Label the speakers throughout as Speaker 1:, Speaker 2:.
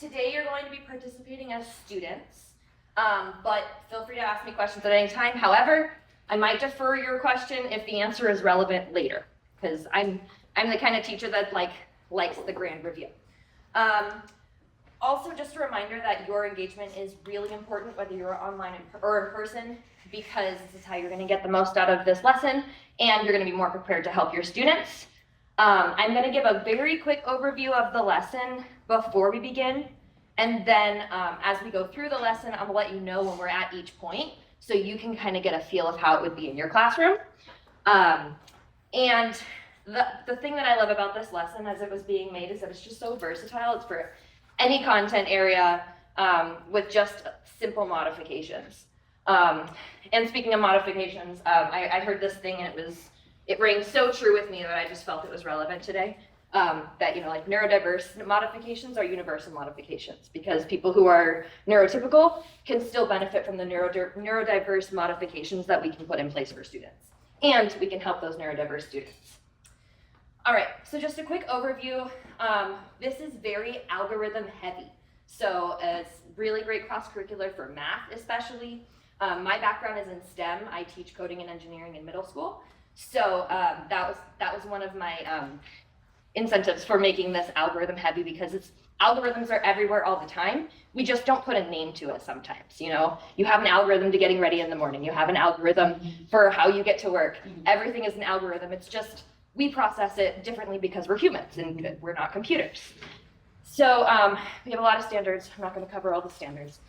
Speaker 1: today you're going to be participating as students, but feel free to ask me questions at any time. However, I might defer your question if the answer is relevant later, because I'm the kind of teacher that likes the grand review. Also, just a reminder that your engagement is really important, whether you're online or in person, because this is how you're going to get the most out of this lesson, and you're going to be more prepared to help your students. I'm going to give a very quick overview of the lesson before we begin, and then as we go through the lesson, I'm going to let you know when we're at each point, so you can kind of get a feel of how it would be in your classroom. And the thing that I love about this lesson as it was being made is that it's just so versatile. It's for any content area with just simple modifications. And speaking of modifications, I heard this thing and it rang so true with me that I just felt it was relevant today. That, like neurodiverse modifications are universal modifications, because people who are neurotypical can still benefit from the neurodiverse modifications that we can put in place for students. And we can help those neurodiverse students. All right, so just a quick overview. This is very algorithm heavy. So it's really great cross-curricular for math especially. My background is in STEM. I teach coding and engineering in middle school. So that was one of my incentives for making this algorithm heavy, because algorithms are everywhere all the time. We just don't put a name to it sometimes. You have an algorithm to getting ready in the morning. You have an algorithm for how you get to work. Everything is an algorithm. It's just we process it differently because we're humans and we're not computers. So we have a lot of standards. I'm not going to cover all the standards.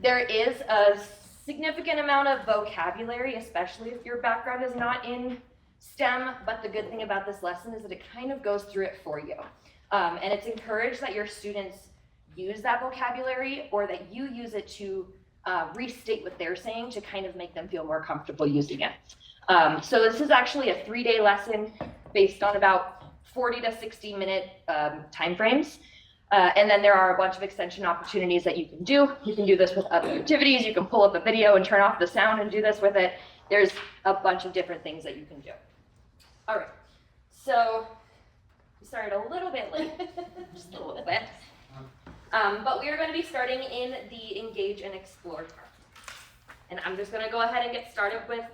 Speaker 1: There is a significant amount of vocabulary, especially if your background is not in STEM, but the good thing about this lesson is that it kind of goes through it for you. And it's encouraged that your students use that vocabulary, or that you use it to restate what they're saying to kind of make them feel more comfortable using it. So this is actually a 3-day lesson based on about 40 to 60 minute time frames. And then there are a bunch of extension opportunities that you can do. You can do this with other activities. You can pull up a video and turn off the sound and do this with it. There's a bunch of different things that you can do. All right, so we started a little bit late, just a little bit. But we are going to be starting in the Engage and Explore part. And I'm just going to go ahead and get started with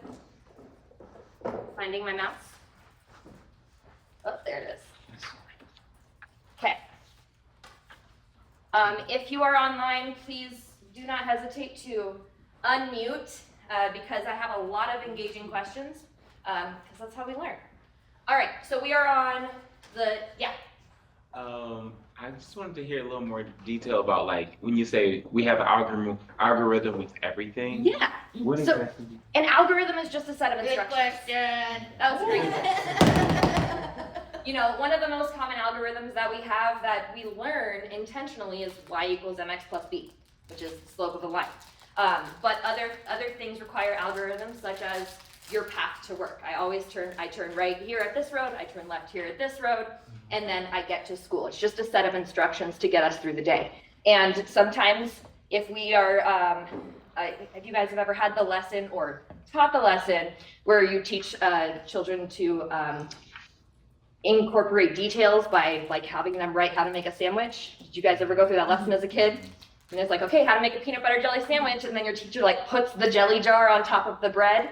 Speaker 1: finding my mouse. Oh, there it is. Okay. If you are online, please do not hesitate to unmute because I have a lot of engaging questions because that's how we learn. All right, so we are on the,
Speaker 2: I just wanted to hear a little more detail about, like, when you say we have an algorithm with everything.
Speaker 1: Yeah.
Speaker 2: What
Speaker 1: So
Speaker 2: exactly?
Speaker 1: an algorithm is just a set of instructions.
Speaker 3: Good question.
Speaker 1: That was great. One of the most common algorithms that we have that we learn intentionally is y equals mx plus b, which is the slope of a line. But other things require algorithms, such as your path to work. I turn right here at this road, I turn left here at this road, and then I get to school. It's just a set of instructions to get us through the day. And sometimes if we are, if you guys have ever had the lesson or taught the lesson where you teach children to incorporate details by having them write how to make a sandwich. Did you guys ever go through that lesson as a kid? And it's like, okay, how to make a peanut butter jelly sandwich, and then your teacher puts the jelly jar on top of the bread.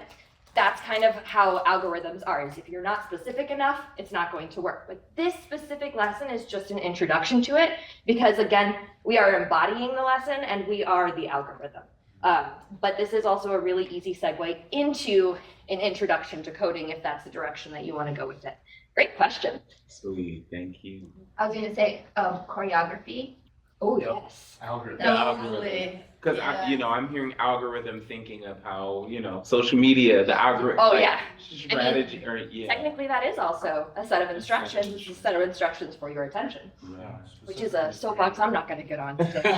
Speaker 1: That's kind of how algorithms are, is if you're not specific enough, it's not going to work. But this specific lesson is just an introduction to it, because again, we are embodying the lesson and we are the algorithm. But this is also a really easy segue into an introduction to coding if that's the direction that you want to go with it. Great question.
Speaker 2: Sweet, thank you.
Speaker 3: I was gonna say choreography.
Speaker 1: Oh, yes.
Speaker 2: Algorithm.
Speaker 3: Totally.
Speaker 2: Because
Speaker 3: Yeah.
Speaker 2: I'm hearing algorithm thinking of how, social media, the algorithm.
Speaker 1: Oh, yeah.
Speaker 2: Strategy, or yeah.
Speaker 1: Technically, that is also a set of instructions. It's a set of instructions for your attention,
Speaker 2: Yeah.
Speaker 1: which is a soapbox I'm not going to get on today.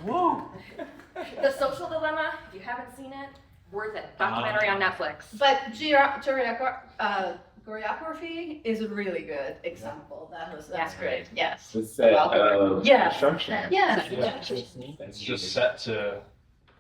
Speaker 2: Woo!
Speaker 1: The Social Dilemma, if you haven't seen it, worth it. Documentary on Netflix.
Speaker 3: But choreography is a really good example. That's
Speaker 1: Yeah.
Speaker 3: great. Yes.
Speaker 2: The set of
Speaker 3: Yeah.
Speaker 2: instruction.
Speaker 3: Yeah.
Speaker 4: It's just set to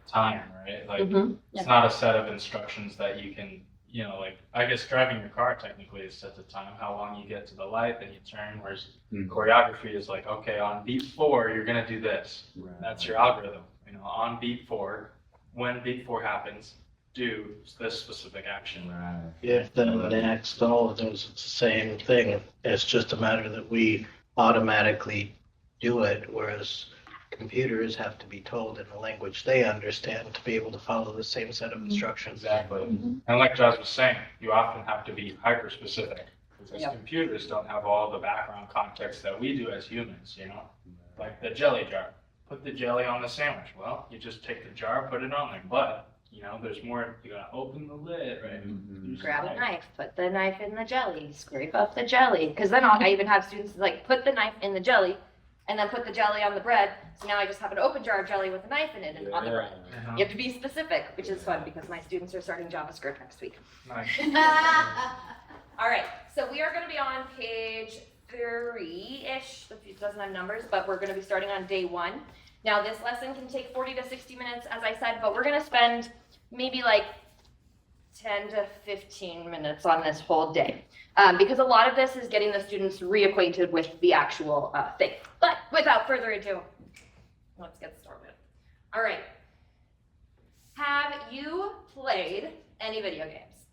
Speaker 4: time, right? Like
Speaker 1: Mhm.
Speaker 4: it's not a set of instructions that you can you know, like, I guess driving your car technically is set the time, how long you get to the light, then you turn, whereas choreography is like, okay, on beat 4, you're gonna do this.
Speaker 5: Right.
Speaker 4: That's your algorithm. You know, on beat 4, when beat 4 happens, do this specific action.
Speaker 5: Right.
Speaker 6: If then the next, all of those, it's the same thing. It's just a matter that we automatically do it, whereas computers have to be told in a language they understand to be able to follow the same set of instructions.
Speaker 4: Exactly. And like Josh was saying, you often have to be hyper specific because
Speaker 1: Yep.
Speaker 4: computers don't have all the background context that we do as humans, you know? Like the jelly jar. Put the jelly on the sandwich. Well, you just take the jar, put it on there. But, you know, there's more, you gotta open the lid, right?
Speaker 5: Mhm.
Speaker 4: Use
Speaker 1: Grab a
Speaker 4: the
Speaker 1: knife, put the knife in the jelly, scrape up the jelly. Because then I even have students like put the knife in the jelly and then put the jelly on the bread. So now I just have an open jar of jelly with a knife in it and on the bread.
Speaker 4: Uh-huh.
Speaker 1: You have to be specific, which is fun because my students are starting JavaScript next week.
Speaker 4: Nice.
Speaker 1: All right, so we are going to be on page 3-ish. It doesn't have numbers, but we're going to be starting on day 1. Now, this lesson can take 40 to 60 minutes, as I said, but we're going to spend maybe like 10 to 15 minutes on this whole day. Because a lot of this is getting the students reacquainted with the actual thing. But without further ado, let's get started. All right. Have you played any video games?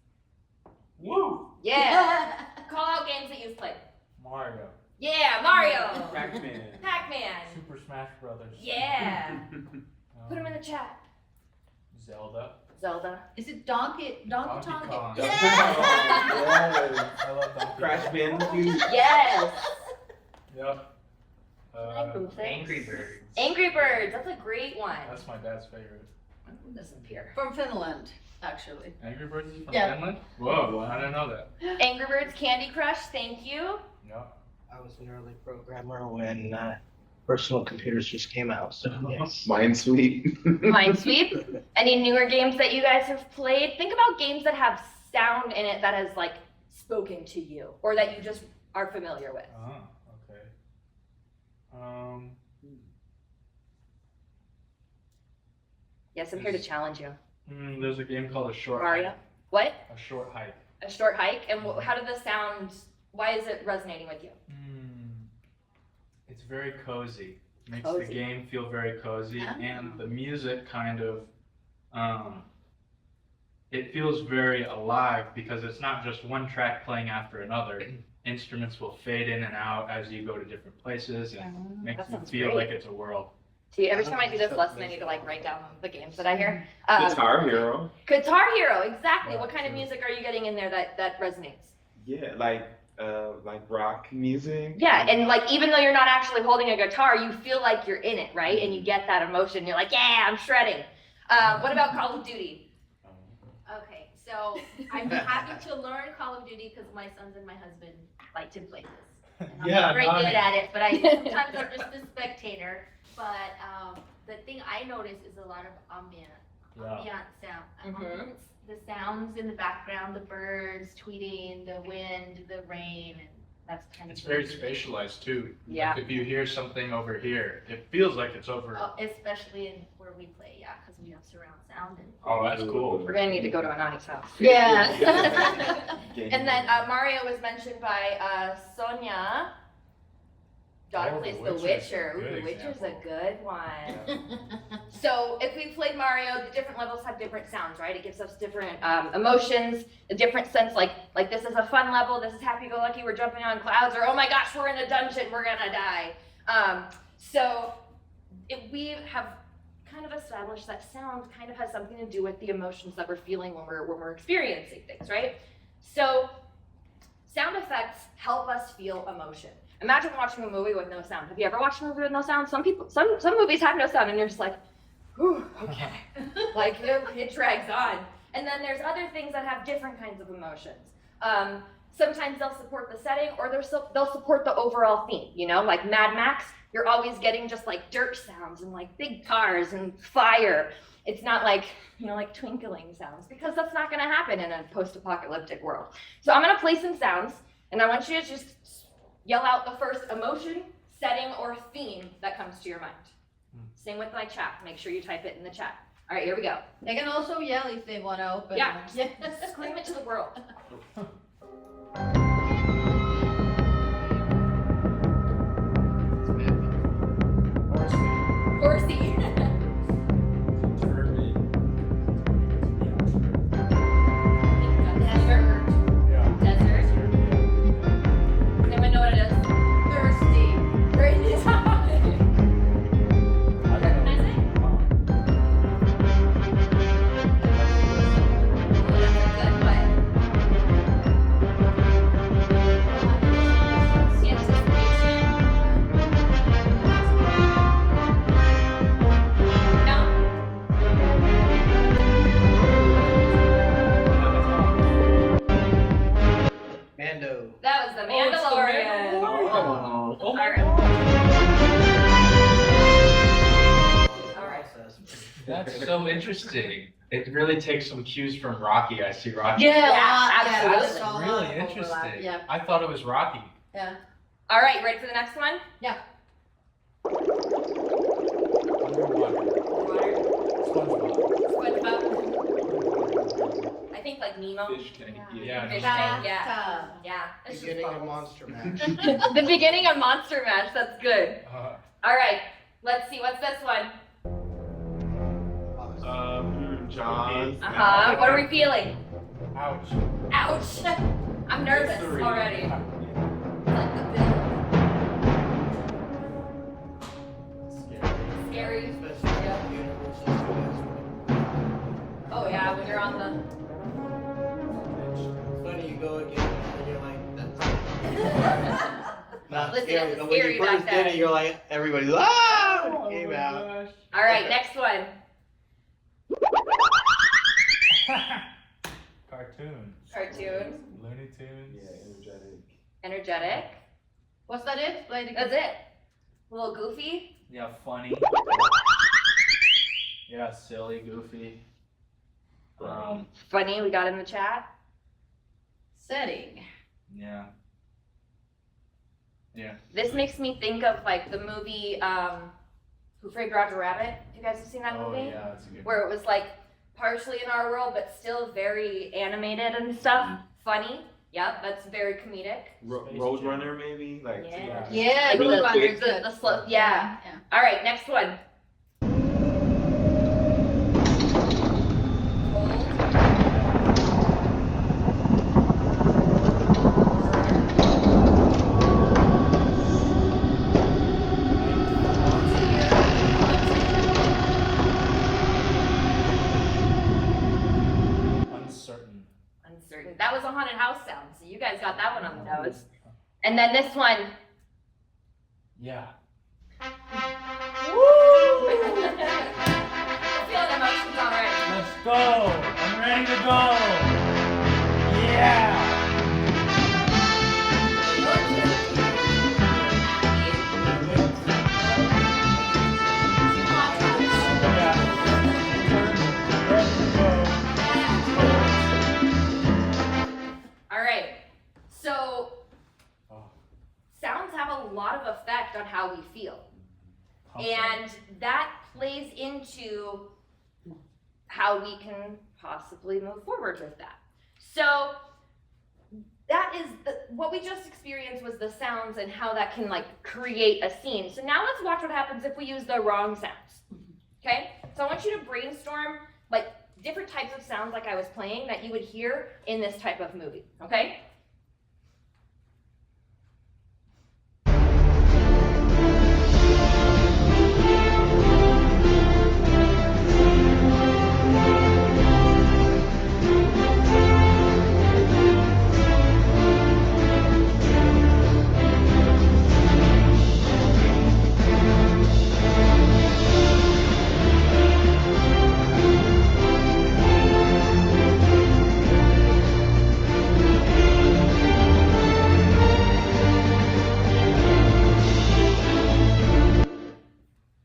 Speaker 4: Woo!
Speaker 1: Yeah. Call out games that you've played.
Speaker 4: Mario.
Speaker 1: Yeah, Mario.
Speaker 5: Pac-Man.
Speaker 1: Pac-Man.
Speaker 4: Super Smash Brothers.
Speaker 1: Yeah. Put them in the chat.
Speaker 4: Zelda.
Speaker 1: Zelda.
Speaker 3: Is it Donkey
Speaker 4: Donkey
Speaker 3: Kong?
Speaker 4: Kong.
Speaker 3: Yeah.
Speaker 5: Yes.
Speaker 4: I love Donkey
Speaker 5: Crash
Speaker 4: Kong.
Speaker 5: Bandicoot.
Speaker 1: Yes.
Speaker 4: Yep.
Speaker 1: Angry Birds. Angry Birds. That's a great one.
Speaker 4: That's my dad's favorite.
Speaker 1: When does it appear?
Speaker 3: From Finland, actually.
Speaker 4: Angry Birds is from
Speaker 3: Yeah.
Speaker 4: Finland? Whoa, I didn't know that.
Speaker 1: Angry Birds Candy Crush. Thank you.
Speaker 4: Yep.
Speaker 6: I was an early programmer when personal computers just came out, so yes.
Speaker 2: Minesweep.
Speaker 1: Minesweep. Any newer games that you guys have played? Think about games that have sound in it that has like spoken to you or that you just are familiar with.
Speaker 4: Oh, okay.
Speaker 1: Yes, I'm here to challenge you.
Speaker 4: There's a game called A Short
Speaker 1: Mario.
Speaker 4: Hike.
Speaker 1: What?
Speaker 4: A Short Hike.
Speaker 1: A short hike. And how did the sound? Why is it resonating with you?
Speaker 4: It's very cozy. Makes
Speaker 1: Cozy.
Speaker 4: the game feel very cozy, and the music kind of, it feels very alive because it's not just one track playing after another. Instruments will fade in and out as you go to different places, and makes
Speaker 1: That
Speaker 4: you
Speaker 1: sounds
Speaker 4: feel
Speaker 1: great.
Speaker 4: like it's a world.
Speaker 1: See, every time I do this lesson, I need to like write down the games that I hear.
Speaker 2: Guitar Hero.
Speaker 1: Guitar Hero, exactly.
Speaker 4: Yeah,
Speaker 1: What kind of
Speaker 4: true.
Speaker 1: music are you getting in there that resonates?
Speaker 2: Yeah, like rock music.
Speaker 1: Yeah, and like even though you're not actually holding a guitar, you feel like you're in it, right? And you get that emotion. You're like, yeah, I'm shredding. What about Call of Duty?
Speaker 7: Okay, so I'm happy to learn Call of Duty because my sons and my husband like to play this. And I'm not very good at it, but sometimes I'm just a spectator. But the thing I notice is a lot of ambient sound.
Speaker 1: Mhm.
Speaker 7: The sounds in the background, the birds tweeting, the wind, the rain, and that's kind of.
Speaker 4: It's very spatialized too.
Speaker 1: Yeah.
Speaker 4: Like if you hear something over here, it feels like it's over.
Speaker 7: Especially in where we play, yeah, because we have surround sound and.
Speaker 4: Oh, that's cool.
Speaker 1: We're gonna need to go to Anani's house.
Speaker 7: Yeah.
Speaker 1: And then Mario was mentioned by Sonia. Daughter
Speaker 4: Oh,
Speaker 1: plays
Speaker 4: The
Speaker 1: The
Speaker 4: Witcher's
Speaker 1: Witcher.
Speaker 4: a
Speaker 1: Ooh,
Speaker 4: good
Speaker 1: The Witcher's a
Speaker 4: example.
Speaker 1: good one. So if we played Mario, the different levels have different sounds, right? It gives us different emotions, a different sense. Like this is a fun level. This is happy-go-lucky. We're jumping on clouds, or oh my gosh, we're in a dungeon. We're gonna die. We have kind of established that sound kind of has something to do with the emotions that we're feeling when we're experiencing things, right? So sound effects help us feel emotion. Imagine watching a movie with no sound. Have you ever watched a movie with no sound? Some movies have no sound, and you're just like, whew, okay. Like it drags on. And then there's other things that have different kinds of emotions. Sometimes they'll support the setting, or they'll support the overall theme. You know, like Mad Max, you're always getting just like dirt sounds and like big cars and fire. It's not like, like twinkling sounds, because that's not going to happen in a post-apocalyptic world. So I'm going to play some sounds, and I want you to just yell out the first emotion, setting, or theme that comes to your mind. Same with my chat. Make sure you type it in the chat. All right, here we go.
Speaker 3: They can also yell if they want to open.
Speaker 1: Yeah.
Speaker 3: them.
Speaker 1: Scream it to the world. Horsey. Desert. Desert. Anyone know what it is?
Speaker 3: Thirsty.
Speaker 1: Crazy. Recognize it? Ooh, that's a good one. Anticipation. No.
Speaker 6: Mando.
Speaker 1: That was the Mandalorian.
Speaker 6: Oh.
Speaker 1: All right. All right.
Speaker 4: That's so interesting. It really takes some cues from Rocky. I see Rocky.
Speaker 1: Yeah, absolutely.
Speaker 3: there's a lot
Speaker 4: Really
Speaker 3: of overlap,
Speaker 4: interesting.
Speaker 3: Yeah.
Speaker 4: I thought it was Rocky.
Speaker 3: Yeah.
Speaker 1: All right, ready for the next one? SpongeBob. I think like Nemo.
Speaker 2: Fish tank.
Speaker 4: Yeah.
Speaker 1: Fish
Speaker 4: Yeah.
Speaker 1: tank, yeah.
Speaker 3: Bathtub.
Speaker 1: Yeah. It's just
Speaker 6: Beginning of
Speaker 1: bubbles.
Speaker 6: Monster Mash.
Speaker 1: The beginning of Monster Mash, that's good.
Speaker 4: Uh,
Speaker 1: All right, let's see, what's this one?
Speaker 2: Jaws.
Speaker 1: Uh-huh, what are we feeling?
Speaker 4: ouch.
Speaker 1: Ouch. I'm nervous
Speaker 2: Mystery.
Speaker 1: already. Like the build. Scary. Oh yeah, when you're on the...
Speaker 6: Funny, you go again, and you're like, that's not
Speaker 1: Listen,
Speaker 6: scary.
Speaker 1: it was
Speaker 6: But when
Speaker 1: scary
Speaker 6: you
Speaker 1: back
Speaker 6: first did
Speaker 1: then.
Speaker 6: it, you're like, everybody's, ah!
Speaker 4: Oh
Speaker 6: It came out.
Speaker 1: All right, next one.
Speaker 4: Cartoon.
Speaker 1: Cartoon.
Speaker 4: Looney Tunes.
Speaker 2: Yeah, energetic.
Speaker 1: Energetic.
Speaker 3: Was that it? Play the
Speaker 1: That's it. A little goofy.
Speaker 4: Yeah, funny. Yeah, silly, goofy.
Speaker 1: Funny, we got in the chat.
Speaker 3: setting.
Speaker 4: Yeah.
Speaker 1: This makes me think of like the movie Who Framed Roger Rabbit. You guys have seen that
Speaker 4: Oh
Speaker 1: movie?
Speaker 4: yeah, that's a good.
Speaker 1: Where it was like partially in our world, but still very animated and stuff. Funny. Yep, that's very comedic.
Speaker 2: Roadrunner, maybe? Like,
Speaker 1: Yeah.
Speaker 3: Yeah,
Speaker 1: Like
Speaker 3: Blue
Speaker 1: the-
Speaker 3: Runner's
Speaker 1: the-
Speaker 3: good.
Speaker 1: the slow- yeah. All right, next one.
Speaker 4: Uncertain.
Speaker 1: Uncertain. That was a haunted house sound, so you guys got that one on the nose. And then this one.
Speaker 4: Yeah.
Speaker 1: Feeling emotions already.
Speaker 4: Let's go. I'm ready to go. Yeah.
Speaker 1: All right. So sounds have a lot of effect on how we feel. And that plays into how we can possibly move forward with that. So that is what we just experienced was the sounds and how that can like create a scene. So now let's watch what happens if we use the wrong sounds. Okay? So I want you to brainstorm like different types of sounds like I was playing that you would hear in this type of movie. Okay?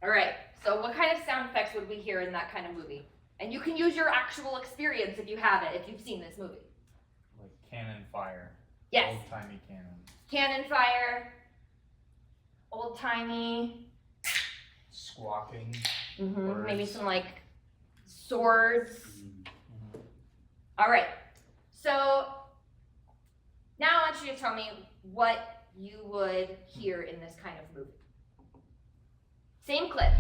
Speaker 1: All right, so what kind of sound effects would we hear in that kind of movie? And you can use your actual experience if you have it, if you've seen this movie.
Speaker 4: Like cannon fire.
Speaker 1: Yes,
Speaker 4: Old timey cannon.
Speaker 1: cannon fire, old timey,
Speaker 4: Squawking.
Speaker 1: maybe
Speaker 4: Words.
Speaker 1: some like swords. All right. So now I want you to tell me what you would hear in this kind of movie. Same clip.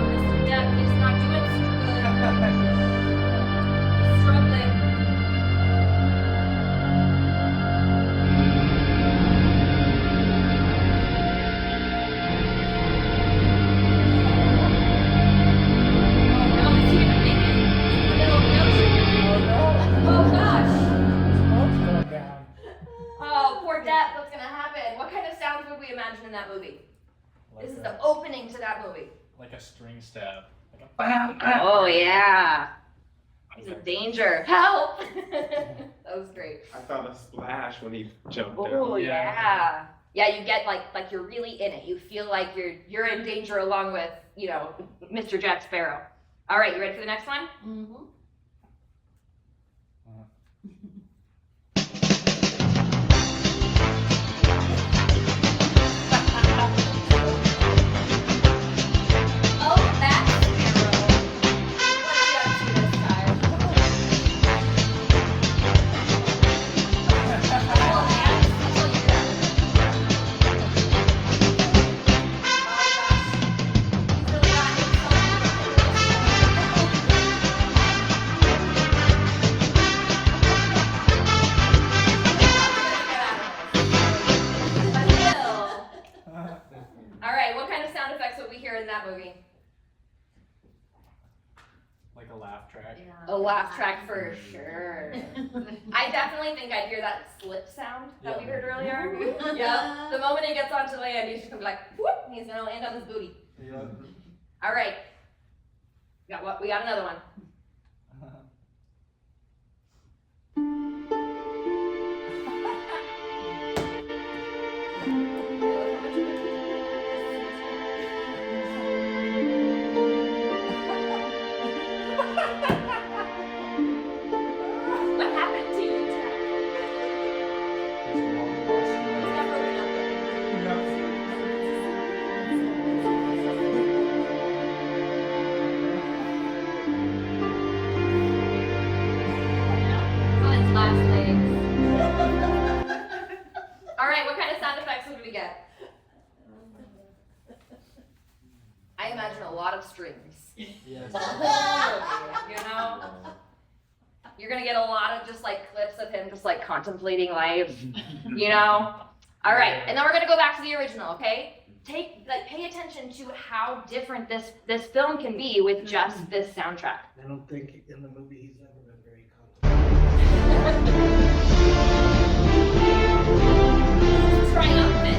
Speaker 1: Mr. Depp, he's not doing so good. He's struggling. Oh no, is he gonna make it? He's in the middle of the ocean. Oh gosh.
Speaker 5: Boat's going down.
Speaker 1: Oh, poor Depp, what's gonna happen? What kind of sounds would we imagine in that movie? This is the opening to that movie.
Speaker 4: Like a string stab. Like a bam, bam.
Speaker 1: Oh yeah. He's in danger. Help! That was great.
Speaker 2: I thought a splash when he jumped
Speaker 1: Oh
Speaker 2: down.
Speaker 1: yeah. Yeah, you get like you're really in it. You feel like you're in danger along with, you know, Mr. Jack Sparrow. All right, you ready for the next one?
Speaker 7: Mm-hmm.
Speaker 1: Oh, that's Sparrow. What are you up to this time? Oh, man. That's all you got. Oh, gosh. He's really got All right, what kind of sound effects would we hear in that movie?
Speaker 4: Like a laugh track.
Speaker 1: A laugh track for sure. I definitely think I'd hear that slip sound that we heard earlier. Yep. The moment he gets onto land, he's just gonna be like, whoop, and he's gonna land on his booty. All right. We got another one. What happened to you, Jack? Never remember. On its last legs. All right, what kind of sound effects would we get? I imagine a lot of strings.
Speaker 5: Yes.
Speaker 1: You know? You're gonna get a lot of just like clips of him just like contemplating life, you know? All right, and then we're gonna go back to the original, okay? Pay attention to how different this film can be with just this soundtrack.
Speaker 6: I don't think in the movie he's ever been very contemplative.
Speaker 1: Triumphant.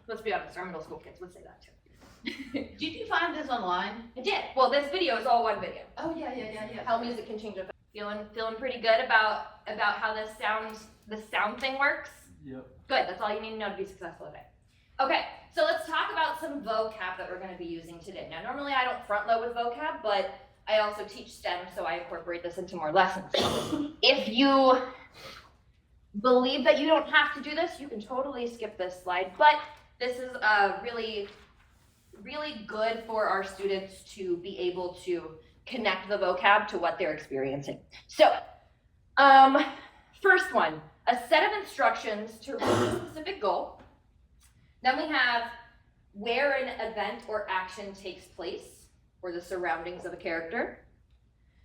Speaker 1: Let's be honest, our middle school kids would say that too.
Speaker 3: Did you find this online?
Speaker 1: I did. Well, this video is all one video.
Speaker 3: Oh, yeah.
Speaker 1: How music can change. Feeling pretty good about how this sound thing works.
Speaker 5: Yep.
Speaker 1: Good. That's all you need to know to be successful today. Okay, so let's talk about some vocab that we're going to be using today. Now, normally I don't front load with vocab, but I also teach STEM, so I incorporate this into more lessons. If you believe that you don't have to do this, you can totally skip this slide, but this is really, really good for our students to be able to connect the vocab to what they're experiencing. So, first one, a set of instructions to reach a specific goal. Then we have where an event or action takes place, or the surroundings of a character.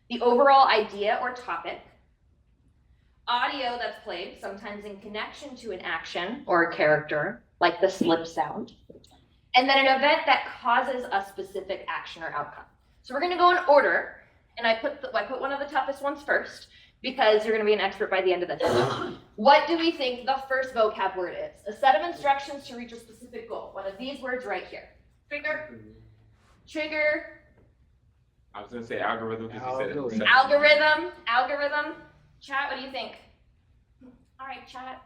Speaker 1: The overall idea or topic. Audio that's played, sometimes in connection to an action or a character, like the slip sound. And then an event that causes a specific action or outcome. So we're gonna go in order, and I put one of the toughest ones first, because you're gonna be an expert by the end of this. What do we think the first vocab word is? A set of instructions to reach a specific specific goal. One of these words right here. Trigger. Trigger.
Speaker 2: I was gonna say algorithm because you said it.
Speaker 1: Algorithm. Algorithm. Chat, what do you think? All right, chat.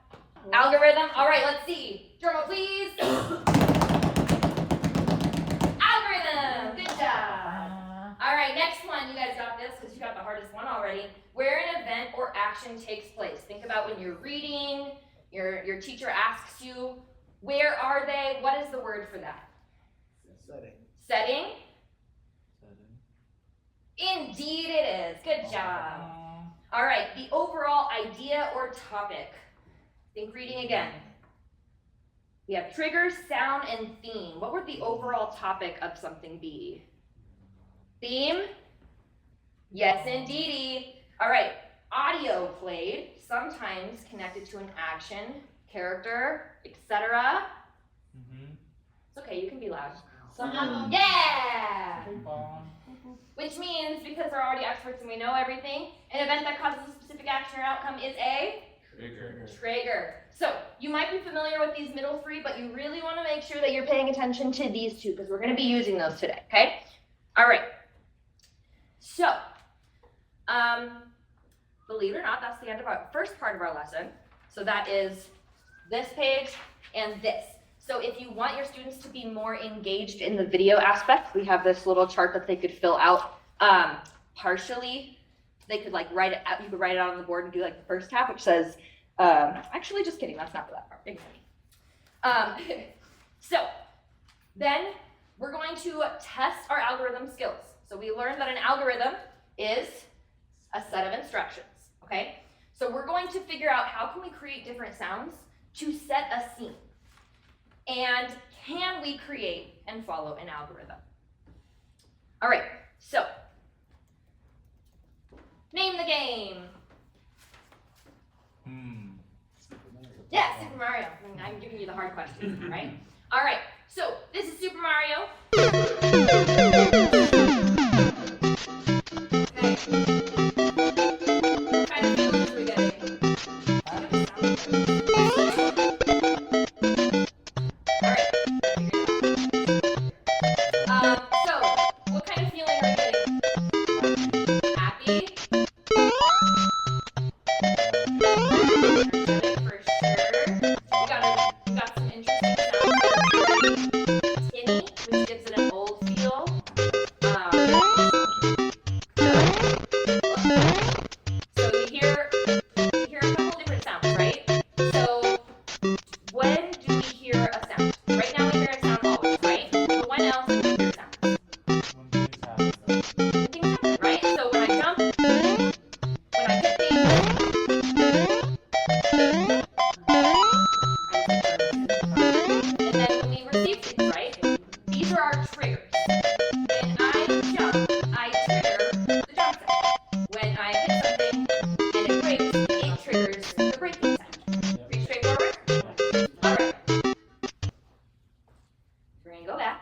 Speaker 1: Algorithm. All right, let's see. Drum roll, please. Algorithm. Good job. All right, next one. You guys got this because you got the hardest one already. Where an event or action takes place. Think about when you're reading, your teacher asks you, where are they? What is the word for that?
Speaker 6: Setting.
Speaker 1: Setting? Indeed it is. Good job. All right, the overall idea or topic. Think reading again. We have trigger, sound, and theme. What would the overall topic of something be? Theme? Yes, indeedy. All right, audio played, sometimes connected to an action, character, etc. It's okay, you can be loud. Yeah! Which means, because we're already experts and we know everything, an event that causes a specific action or outcome is a trigger. So, you might be familiar with these middle three, but you really want to make sure that you're paying attention to these two, because we're going to be using those today, okay? All right. So, believe it or not, that's the end of our first part of our lesson. So that is this page and this. So if you want your students to be more engaged in the video aspect, we have this little chart that they could fill out partially. They could like write it out, you could write it out on the board and do like the first half, which says, actually just kidding, that's not for that part, ignore me. So then we're going to test our algorithm skills. So we learned that an algorithm is a set of instructions, okay? So we're going to figure out how can we create different sounds to set a scene. And can we create and follow an algorithm? All right, so name the game. Yeah, Super Mario. I'm giving you the hard questions, right? All right, so this is Super Mario. What kind of feelings are we getting? So, what kind of feeling are you getting? Happy? Energetic for sure. We got some interesting sounds. Tinny, which gives it an old feel. So you hear a couple different sounds, right? So when do we hear a sound? Right now we hear a sound always, right? But when else do we hear sounds? Things happen, right? So when I jump, when I hit and then when we receive things, right? These are our triggers. When I jump, I trigger the jump sound. When I hit something and it breaks, it triggers the breaking sound. Pretty straightforward? All right. We're gonna go back.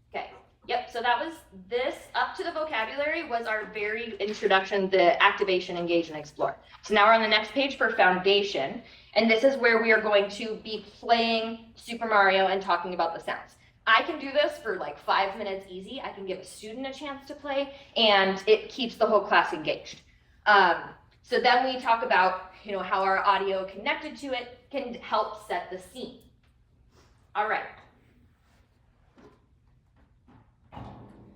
Speaker 1: Okay. Yep, so that was this up to the vocabulary was our very introduction, the activation, engage, and explore. So now we're on the next page for foundation, and this is where we are going to be playing Super Mario and talking about the sounds. I can do this for like 5 minutes easy. I can give a student a chance to play, and it keeps the whole class engaged. So then we talk about, how our audio connected to it can help set the scene. All right.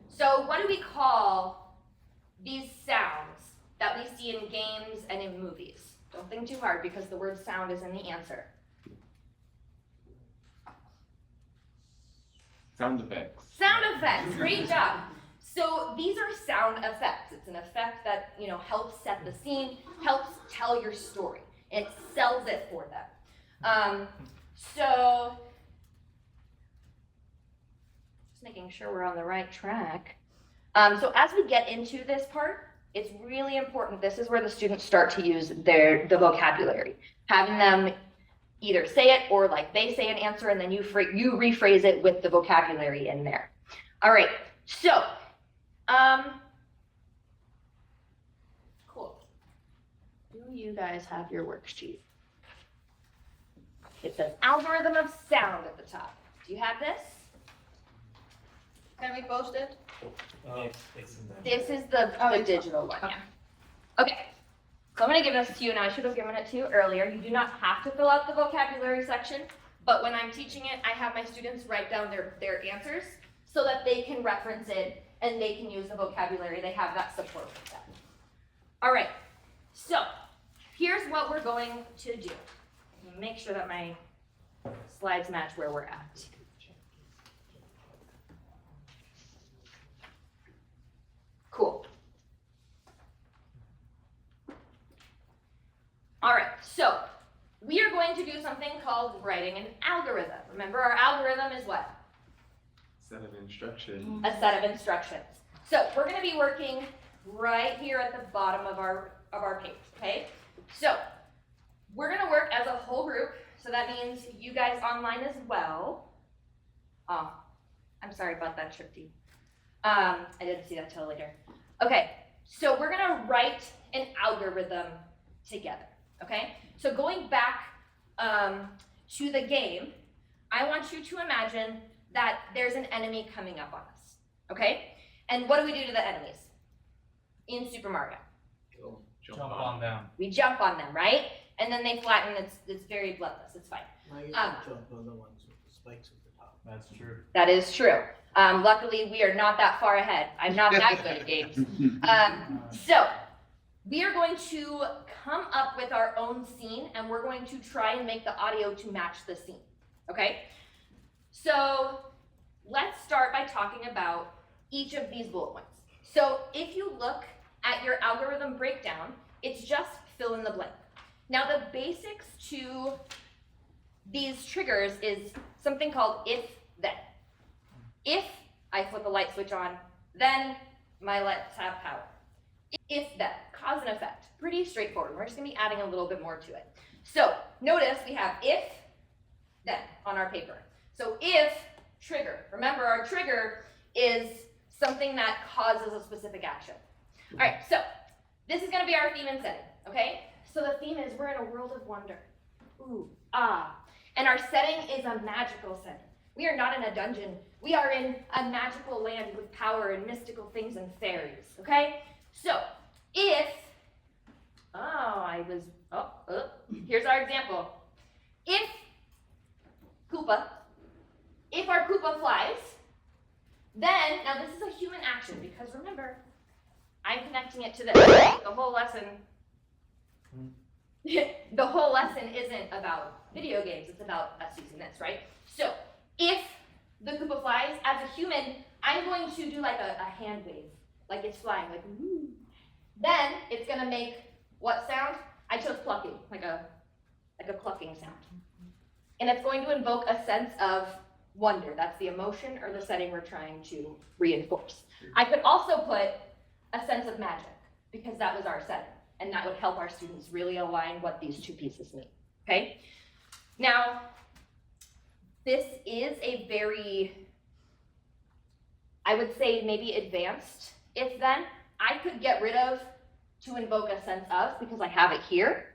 Speaker 1: So what do we call these sounds that we see in games and in movies? Don't think too hard because the word sound is in the answer.
Speaker 2: Sound effects.
Speaker 1: Sound effects, great job. So these are sound effects. It's an effect that, helps set the scene, helps tell your story. It sells it for them. So just making sure we're on the right track. So as we get into this part, it's really important. This is where the students start to use the vocabulary, having them either say it or like they say an answer and then you rephrase it with the vocabulary in there. All right, so, cool. Do you guys have your worksheet? It says algorithm of sound at the top. Do you have this?
Speaker 3: Can we post it?
Speaker 1: This is the
Speaker 3: it's
Speaker 1: digital one,
Speaker 3: okay.
Speaker 1: yeah. Okay, so I'm gonna give this to you, now I should have given it to you earlier. You do not have to fill out the vocabulary section, but when I'm teaching it, I have my students write down their answers so that they can reference it and they can use the vocabulary. They have that support with them. All right, so here's what we're going to do. Make sure that my slides match where we're at. Cool. All right, so we are going to do something called writing an algorithm. Remember, our algorithm is what?
Speaker 2: Set of instructions.
Speaker 1: A set of instructions. So we're going to be working right here at the bottom of our page, okay? So we're going to work as a whole group, so that means you guys online as well. Oh, I'm sorry about that, Tripty. I didn't see that till later. Okay, so we're going to write an algorithm together, okay? So going back to the game, I want you to imagine that there's an enemy coming up on us, okay? And what do we do to the enemies in Super Mario?
Speaker 4: Jump on them.
Speaker 1: We jump on them, right? And then they flatten, it's very bloodless, it's fine.
Speaker 6: Now you
Speaker 1: Um,
Speaker 6: can jump on the ones with the spikes at the top.
Speaker 4: That's true.
Speaker 1: That is true. Luckily, we are not that far ahead. I'm not that good at games. So we are going to come up with our own scene, and we're going to try and make the audio to match the scene, okay? So let's start by talking about each of these bullet points. So if you look at your algorithm breakdown, it's just fill in the blank. Now the basics to these triggers is something called if then. If I flip a light switch on, then my lights have power. If then, cause and effect, pretty straightforward. We're just gonna be adding a little bit more to it. So notice we have if, then on our paper. So if trigger, remember our trigger is something that causes a specific action. All right, so this is gonna be our theme and setting, okay? So the theme is we're in a world of wonder. Ooh, ah. And our setting is a magical setting. We are not in a dungeon. We are in a magical land with power and mystical things and fairies, okay? So if, here's our example. If our Koopa flies, then, now this is a human action because remember, I'm connecting it to this. The whole lesson, the whole lesson isn't about video games, it's about us using this, right? So if the Koopa flies, as a human, I'm going to do like a hand wave, like it's flying, like woo. Then it's gonna make what sound? I chose plucking, like a clucking sound. And it's going to invoke a sense of wonder. That's the emotion or the setting we're trying to reinforce. I could also put a sense of magic because that was our setting, and that would help our students really align what these two pieces mean, okay? Now, this is a very, I would say maybe advanced if then. I could get rid of to invoke a sense of because I have it here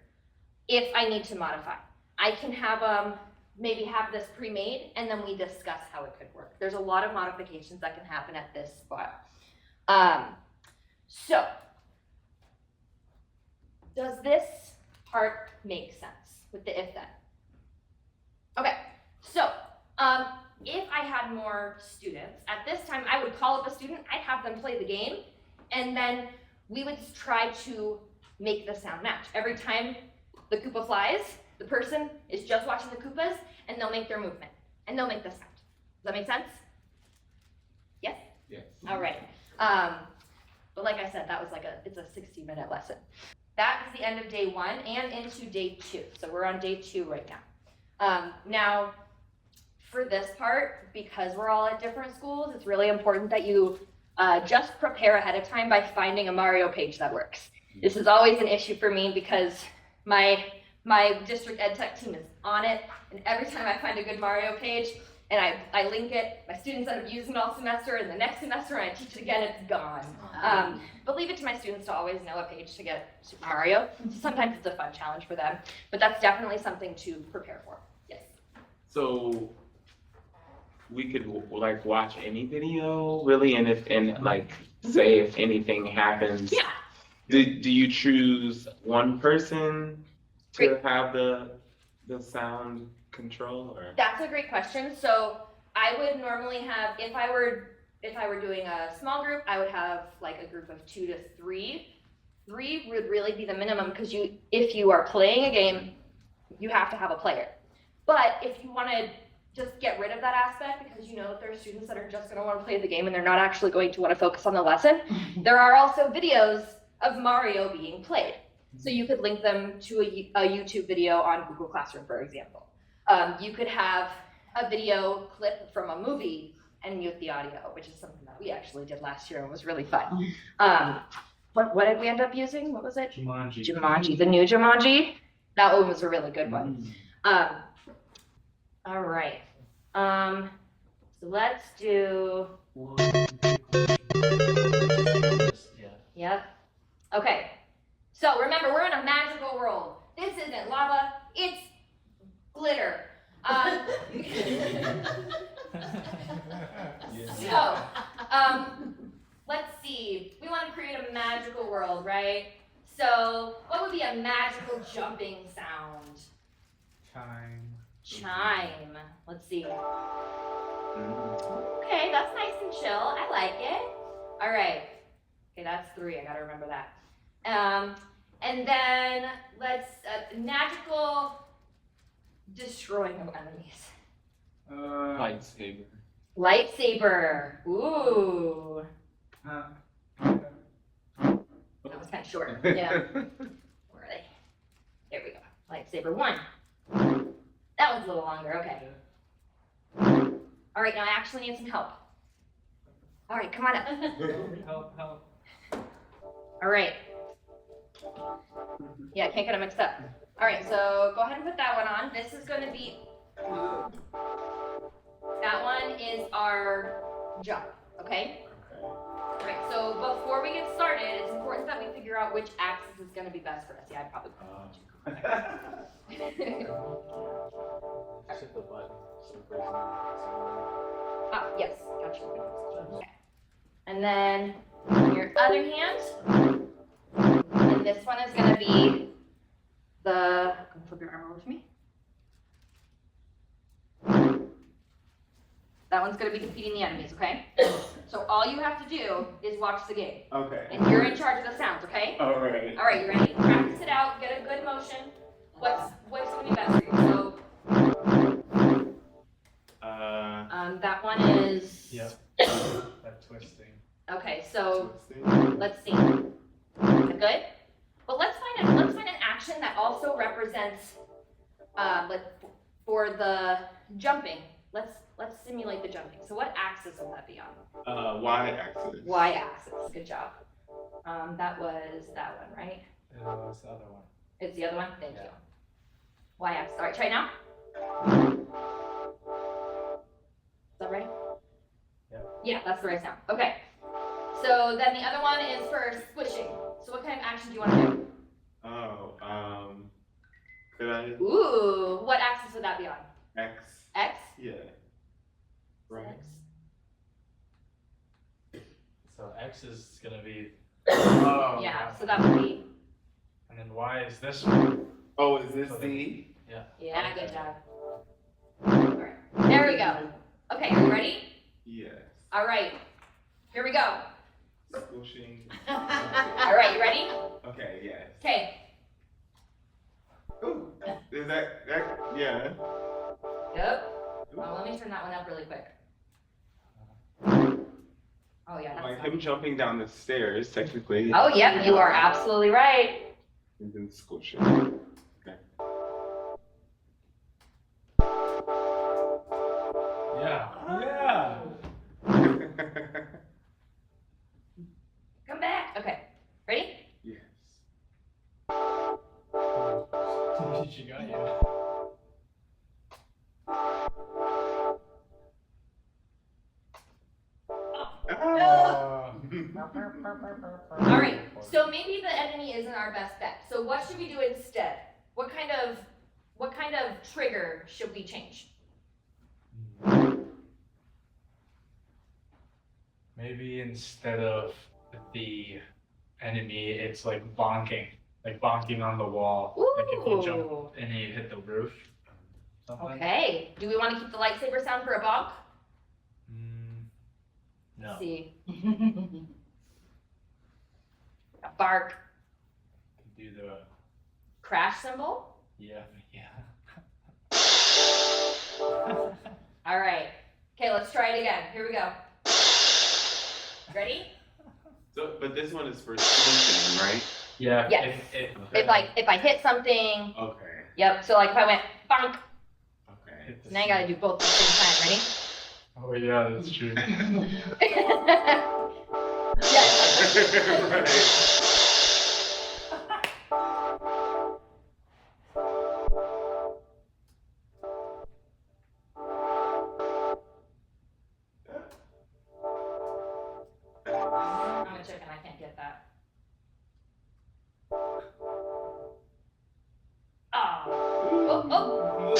Speaker 1: if I need to modify. I can have maybe have this pre-made and then we discuss how it could work. There's a lot of modifications that can happen at this spot. So, does this part make sense with the if then? Okay, so if I had more students, at this time I would call up a student, I'd have them play the game, and then we would try to make the sound match. Every time the Koopa flies, the person is just watching the Koopas, and they'll make their movement, and they'll make the sound. Does that make sense? Yes?
Speaker 2: Yes.
Speaker 1: All right. But like I said, that was it's a 60-minute lesson. That is the end of day 1 and into day 2. So we're on day 2 right now. Now, for this part, because we're all at different schools, it's really important that you just prepare ahead of time by finding a Mario page that works. This is always an issue for me because my district ed tech team is on it, and every time I find a good Mario page and I link it, my students end up using it all semester, and the next semester when I teach it again, it's gone. But leave it to my students to always know a page to get Super Mario. Sometimes it's a fun challenge for them, but that's definitely something to prepare for. Yes?
Speaker 2: So we could like watch any video really, and like say if anything happens.
Speaker 1: Yeah.
Speaker 2: Do you choose one person to
Speaker 1: Great.
Speaker 2: have the sound control or?
Speaker 1: That's a great question. So I would normally have, if I were doing a small group, I would have like a group of 2 to 3. 3 would really be the minimum because if you are playing a game, you have to have a player. But if you want to just get rid of that aspect because you know that there are students that are just going to want to play the game and they're not actually going to want to focus on the lesson, there are also videos of Mario being played. So you could link them to a YouTube video on Google Classroom, for example. You could have a video clip from a movie and mute the audio, which is something that we actually did last year and was really fun. What did we end up using? What was it?
Speaker 4: Jumanji.
Speaker 1: Jumanji, the new Jumanji. That one was a really good one. All right. So let's do. Yep. Okay. So remember, we're in a magical world. This isn't lava. It's glitter. So, let's see. We want to create a magical world, right? So, what would be a magical jumping sound? Chime. Let's see. Okay, that's nice and chill. I like it. All right. Okay, that's 3. I gotta remember that. And then let's magical destroying of enemies.
Speaker 2: Lightsaber.
Speaker 1: Lightsaber. Ooh. That was kind of short. Yeah. Where are they? There we go. Lightsaber 1. That one's a little longer. Okay. All right, now I actually need some help. All right, come on up.
Speaker 4: Help.
Speaker 1: All right. Yeah, I can't get them mixed up. All right, so go ahead and put that one on. This is going to be, that one is our jump, okay? All right, so before we get started, it's important that we figure out which axis is going to be best for us. Yeah, I probably
Speaker 4: Hit the button.
Speaker 1: Ah, yes, gotcha. Okay. And then your other hand, and this one is going to be the, flip your arm over to me. That one's going to be defeating the enemies, okay? So all you have to do is watch the game.
Speaker 2: Okay.
Speaker 1: And you're in charge of the sounds, okay?
Speaker 2: All right.
Speaker 1: All right, you ready? Practice it out, get a good motion. What's going to be best for you? So, that one is.
Speaker 4: Yep. That twisting.
Speaker 1: Okay, so let's see. Is that good? But let's find an action that also represents, like for the jumping. Let's simulate the jumping. So what axis will that be on?
Speaker 2: Y-axis.
Speaker 1: Y-axis. Good job. That was that one, right?
Speaker 4: It's the other one.
Speaker 1: It's the other one. Thank you. Y-axis. All right, try now. Is that right?
Speaker 4: Yeah.
Speaker 1: Yeah, that's the right sound. Okay. So then the other one is for squishing. So what kind of action do you want to do?
Speaker 2: Could I?
Speaker 1: Ooh, what axis would that be on?
Speaker 2: X.
Speaker 1: X?
Speaker 2: Yeah. Right.
Speaker 1: X.
Speaker 4: So X is gonna be.
Speaker 1: Yeah, so that would be.
Speaker 4: And then Y is this one.
Speaker 2: Oh, is this Z?
Speaker 1: Yeah, good job. All right, there we go. Okay, are you ready?
Speaker 2: Yes.
Speaker 1: All right, here we go.
Speaker 2: Squishing.
Speaker 1: All right, you ready?
Speaker 2: Okay, yes.
Speaker 1: Okay.
Speaker 2: Ooh, is that, yeah.
Speaker 1: Yep. Well, let me turn that one up really quick. Oh yeah, that's
Speaker 2: Like
Speaker 1: not-
Speaker 2: him jumping down the stairs, technically.
Speaker 1: Oh yep, you are absolutely right.
Speaker 2: And then squishing. Okay.
Speaker 4: Yeah.
Speaker 1: Come back. Okay, ready?
Speaker 2: Yes.
Speaker 4: She got you.
Speaker 2: Ah.
Speaker 1: All right. So maybe the enemy isn't our best bet. So what should we do instead? What kind of trigger should we change?
Speaker 4: Maybe instead of the enemy, it's like bonking on the wall. Like if you jump
Speaker 1: Ooh.
Speaker 4: and you hit the roof. Something.
Speaker 1: Okay. Do we want to keep the lightsaber sound for a bonk?
Speaker 6: No.
Speaker 1: Let's see. A bark.
Speaker 4: Do the
Speaker 1: Crash symbol.
Speaker 4: yeah.
Speaker 1: All right. Okay, let's try it again. Here we go. Ready?
Speaker 2: So, but this one is for sleeping, right?
Speaker 4: Yeah.
Speaker 1: Yes. If I hit something.
Speaker 2: Okay.
Speaker 1: Yep. So like if I went bonk,
Speaker 2: Okay.
Speaker 1: now you gotta do both at the same time.
Speaker 4: Oh yeah, that's true.
Speaker 1: Ready? Yeah.
Speaker 2: Right.
Speaker 1: I'm a chicken. I can't get that. Oh. Oh.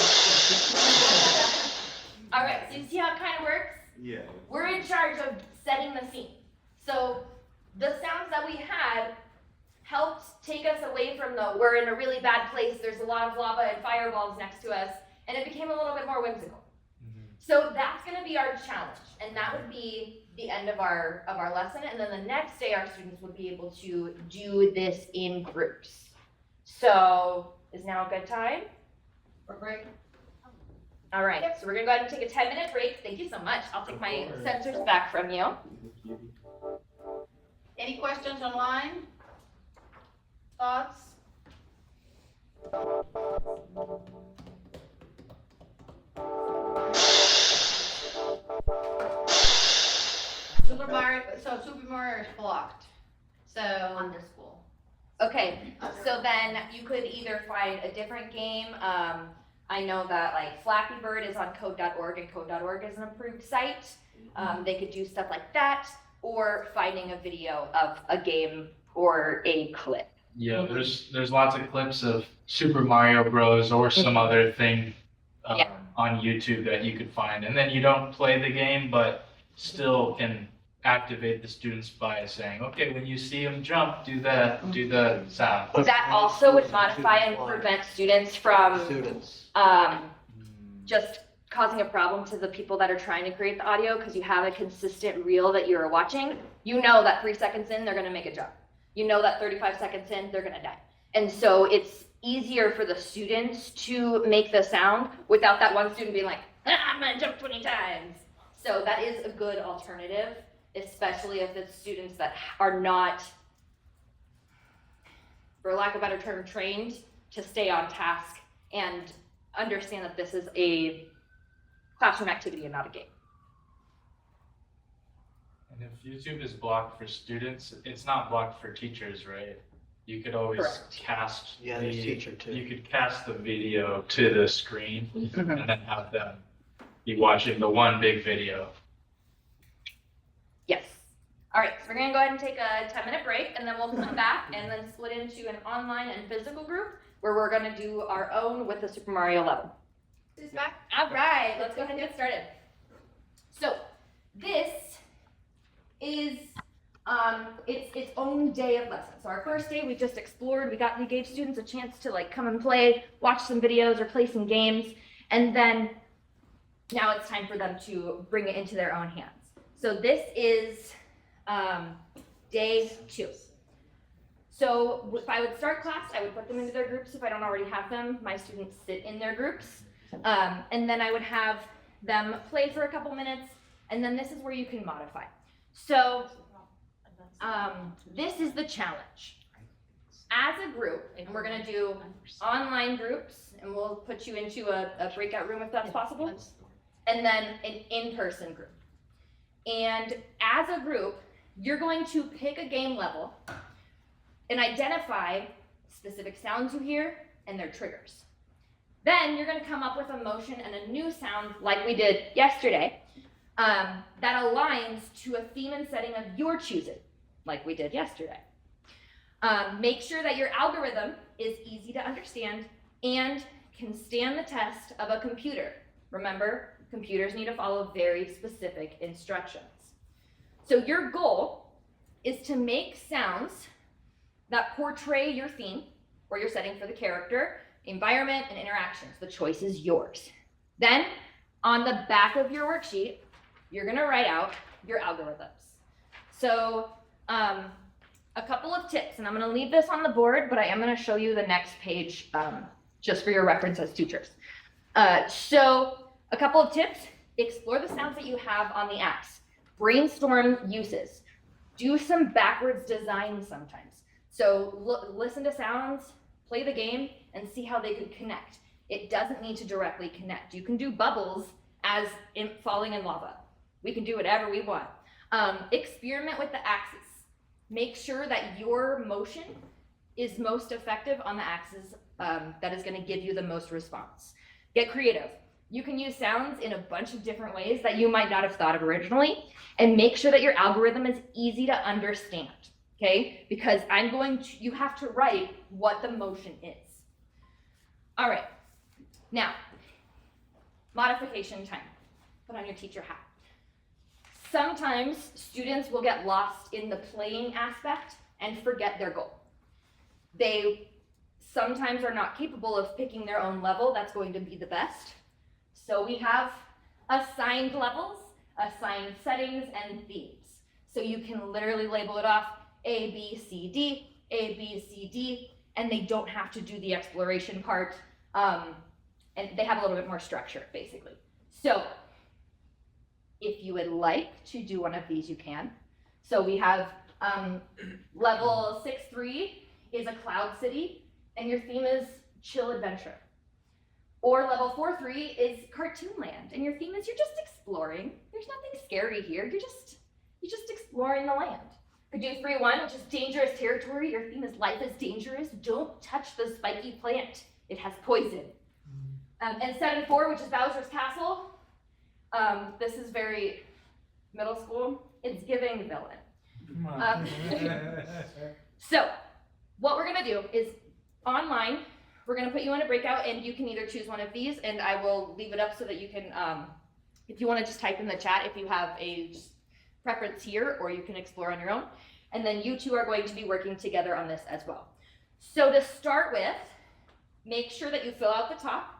Speaker 1: All right. So you see how it kind of works?
Speaker 2: Yeah.
Speaker 1: We're in charge of setting the scene. So the sounds that we had helped take us away from we're in a really bad place, there's a lot of lava and fireballs next to us, and it became a little bit more whimsical. So that's gonna be our challenge, and that would be the end of our lesson, and then the next day our students would be able to do this in groups. So is now a good time?
Speaker 3: For break.
Speaker 1: All right, so we're gonna go ahead and take a 10-minute break. Thank you so much. I'll take my sensors back from you.
Speaker 3: Any questions online? Thoughts? Super Mario is blocked. So
Speaker 7: On the school.
Speaker 1: Okay, so then you could either find a different game. I know that like Flappy Bird is on code.org, and code.org is an approved site. They could do stuff like that, or finding a video of a game or a clip.
Speaker 4: Yeah, there's lots of clips of Super Mario Bros. Or some other thing
Speaker 1: Yeah.
Speaker 4: on YouTube that you could find, and then you don't play the game, but still can activate the students by saying, okay, when you see them jump, do the sound.
Speaker 1: That also would modify and prevent students from
Speaker 6: Students.
Speaker 1: just causing a problem to the people that are trying to create the audio, because you have a consistent reel that you're watching. You know that 3 seconds in, they're gonna make a jump. You know that 35 seconds in, they're gonna die. And so it's easier for the students to make the sound without that one student being like, I'm gonna jump 20 times. So that is a good alternative, especially if it's students that are not, for lack of a better term, trained to stay on task and understand that this is a classroom activity and not a game.
Speaker 4: And if YouTube is blocked for students, it's not blocked for teachers, right? You could always
Speaker 1: Correct.
Speaker 4: cast
Speaker 6: Yeah, there's teacher too.
Speaker 4: You could cast the video to the screen and then have them be watching the one big video.
Speaker 1: Yes. All right, so we're gonna go ahead and take a 10-minute break, and then we'll come back and then split into an online and physical group where we're gonna do our own with the Super Mario level.
Speaker 3: Who's back?
Speaker 1: All right, let's go ahead and get started. So this is its own day of lessons. So our first day we just explored, we gave students a chance to like come and play, watch some videos or play some games, and then now it's time for them to bring it into their own hands. So this is day 2. So if I would start class, I would put them into their groups. If I don't already have them, my students sit in their groups. And then I would have them play for a couple minutes, and then this is where you can modify. So this is the challenge. As a group, and we're gonna do online groups, and we'll put you into a breakout room if that's possible, and then an in-person group. And as a group, you're going to pick a game level and identify specific sounds you hear and their triggers. Then you're gonna come up with a motion and a new sound like we did yesterday that aligns to a theme and setting of your choosing, like we did yesterday. Make sure that your algorithm is easy to understand and can stand the test of a computer. Remember, computers need to follow very specific instructions. So your goal is to make sounds that portray your theme or your setting for the character, environment, and interactions. The choice is yours. Then, on the back of your worksheet, you're gonna write out your algorithms. So, a couple of tips, and I'm gonna leave this on the board, but I am gonna show you the next page just for your reference as teachers. So, a couple of tips: explore the sounds that you have on the axe. Brainstorm uses. Do some backwards design sometimes. So listen to sounds, play the game, and see how they could connect. It doesn't need to directly connect. You can do bubbles as in falling in lava. We can do whatever we want. Experiment with the axis. Make sure that your motion is most effective on the axis that is going to give you the most response. Get creative. You can use sounds in a bunch of different ways that you might not have thought of originally, and make sure that your algorithm is easy to understand, okay? Because you have to write what the motion is. All right, now, modification time. Put on your teacher hat. Sometimes students will get lost in the playing aspect and forget their goal. They sometimes are not capable of picking their own level that's going to be the best. So we have assigned levels, assigned settings, and themes. So you can literally label it off A, B, C, D, A, B, C, D, and they don't have to do the exploration part, and they have a little bit more structure, basically. So if you would like to do one of these, you can. So we have level 6-3 is a cloud city, and your theme is chill adventure. Or level 4-3 is Cartoon Land, and your theme is you're just exploring. There's nothing scary here. You're just exploring the land. Could do 3-1, which is dangerous territory. Your theme is life is dangerous. Don't touch the spiky plant. It has poison. And 7-4, which is Bowser's Castle. This is very middle school. It's giving villain. So what we're gonna do is online. We're gonna put you in a breakout, and you can either choose one of these, and I will leave it up so that you can, if you wanna just type in the chat if you have a preference here, or you can explore on your own. And then you two are going to be working together on this as well. So to start with, make sure that you fill out the top,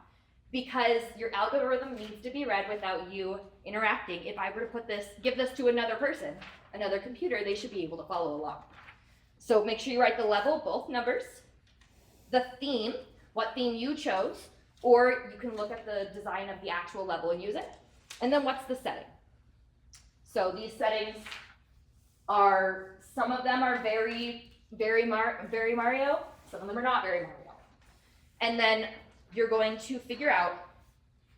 Speaker 1: because your algorithm needs to be read without you interacting. If I were to give this to another person, another computer, they should be able to follow along. So make sure you write the level, both numbers, the theme, what theme you chose, or you can look at the design of the actual level and use it. And then what's the setting? So these settings are, some of them are very Mario, some of them are not very Mario. And then you're going to figure out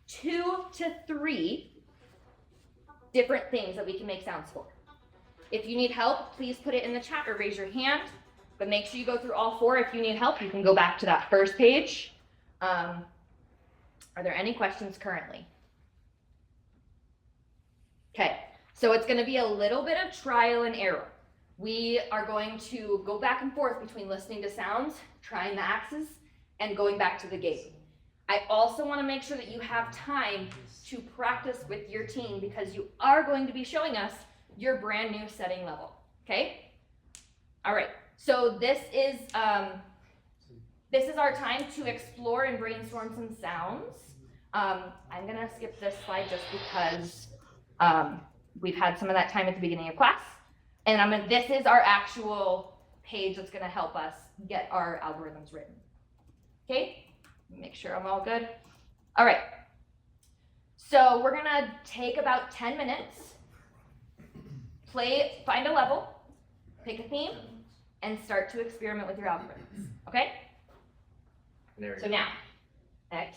Speaker 1: 2 to 3 different things that we can make sounds for. If you need help, please put it in the chat or raise your hand, but make sure you go through all 4. If you need help, you can go back to that first page. Are there any questions currently? Okay, so it's gonna be a little bit of trial and error. We are going to go back and forth between listening to sounds, trying the axes, and going back to the game. I also want to make sure that you have time to practice with your team, because you are going to be showing us your brand new setting level, okay? All right, so this is our time to explore and brainstorm some sounds. I'm gonna skip this slide just because we've had some of that time at the beginning of class. And this is our actual page that's gonna help us get our algorithms written. Okay, make sure I'm all good. All right, so we're gonna take about 10 minutes, find a level, pick a theme, and start to experiment with your algorithms, okay? So now, X.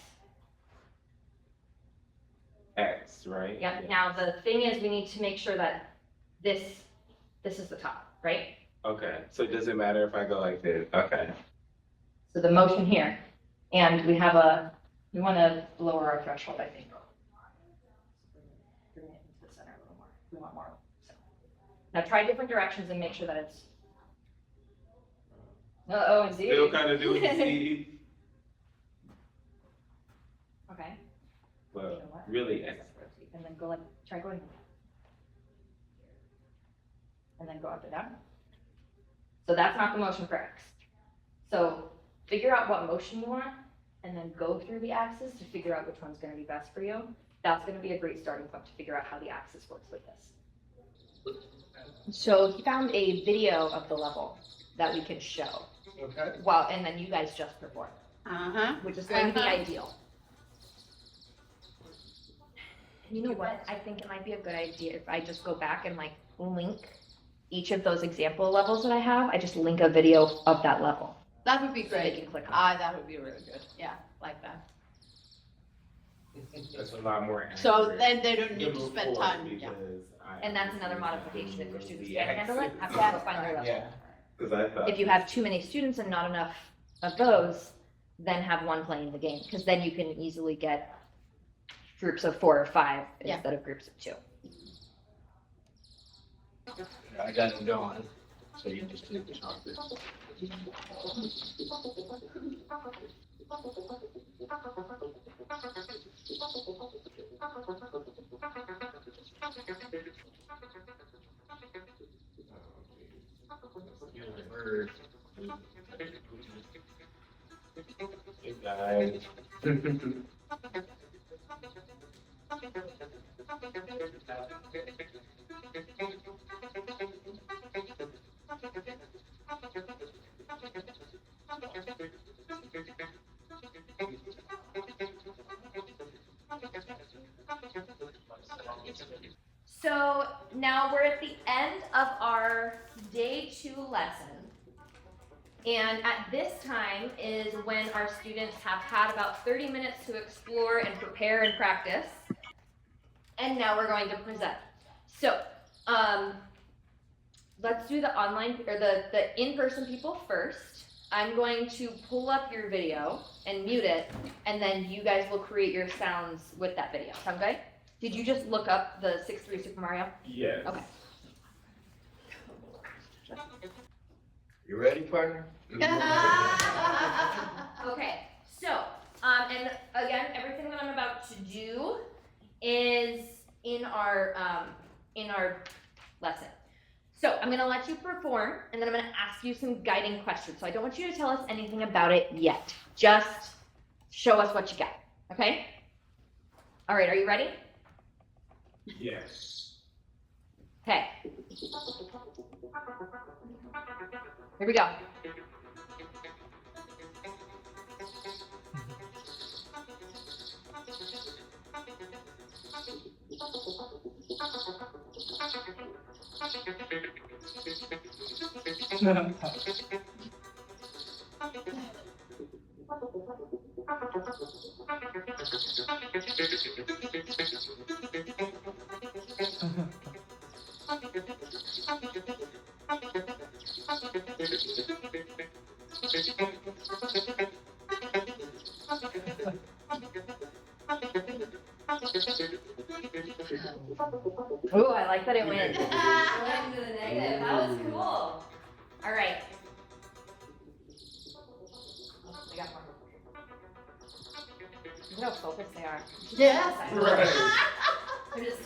Speaker 2: X, right?
Speaker 1: Yeah, now the thing is, we need to make sure that this is the top, right?
Speaker 2: Okay, so it doesn't matter if I go like this, okay.
Speaker 1: So the motion here, and we want to lower our threshold, I think. Bring it into the center a little more. We want more. So. Now try different directions and make sure that it's. Oh, indeed.
Speaker 2: Still kind of doing C,
Speaker 1: Okay.
Speaker 2: but really X.
Speaker 1: And then try going. and then go up and down. So that's not the motion for X. So figure out what motion you want, and then go through the axis to figure out which one's gonna be best for you. That's gonna be a great starting point to figure out how the axis works with this. So he found a video of the level that we can show.
Speaker 5: Okay.
Speaker 1: Well, and then you guys just perform,
Speaker 3: Uh-huh.
Speaker 1: which is going to be ideal. You know what? I think it might be a good idea if I just go back and like link each of those example levels that I have. I just link a video of that level.
Speaker 3: That would be
Speaker 1: So they
Speaker 3: great.
Speaker 1: can click on it.
Speaker 3: That would be really good. Yeah, like that.
Speaker 2: That's a lot more.
Speaker 3: So
Speaker 2: accurate
Speaker 3: then they don't need to
Speaker 2: move
Speaker 3: spend
Speaker 2: forward
Speaker 3: time. Yeah.
Speaker 2: because I
Speaker 1: And that's another
Speaker 2: understand
Speaker 1: modification. If your students
Speaker 2: the
Speaker 1: can't handle it,
Speaker 2: accent.
Speaker 1: have to go find their level.
Speaker 2: Yeah, because I thought.
Speaker 1: If you have too many students and not enough of those, then have one playing the game, because then you can easily get groups of 4 or 5
Speaker 3: Yeah.
Speaker 1: instead of groups of 2.
Speaker 6: I got it going, so you just do this.
Speaker 2: Hey guys.
Speaker 1: So now we're at the end of our day 2 lesson. And at this time is when our students have had about 30 minutes to explore and prepare and practice. And now we're going to present. So, let's do the online or the in-person people first. I'm going to pull up your video and mute it, and then you guys will create your sounds with that video. Sound good? Did you just look up the 6-3 Super Mario?
Speaker 2: Yes.
Speaker 1: Okay.
Speaker 2: You ready, partner?
Speaker 1: Okay, so, and again, everything that I'm about to do is in our lesson. So I'm gonna let you perform, and then I'm gonna ask you some guiding questions. So I don't want you to tell us anything about it yet. Just show us what you got, okay? All right, are you ready?
Speaker 2: Yes.
Speaker 1: Okay. Here we go. Ooh, I like that it went. It went to the negative. That was cool. All right. I got one. Look how focused they are.
Speaker 3: Yes.
Speaker 2: Right.
Speaker 1: They're just.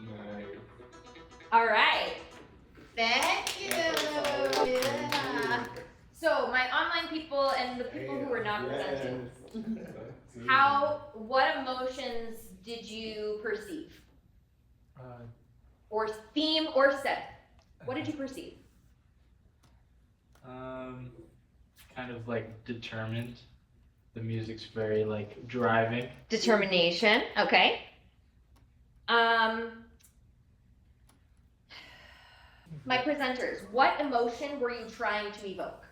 Speaker 2: Nice.
Speaker 1: All right.
Speaker 3: Thank you. Yeah.
Speaker 1: So my online people and the people who were not
Speaker 2: Yes.
Speaker 1: presenting,
Speaker 2: How?
Speaker 1: what emotions did you perceive? Or theme or set? What did you perceive?
Speaker 4: Kind of like determined. The music's very like driving.
Speaker 1: Determination, okay. My presenters, what emotion were you trying to evoke?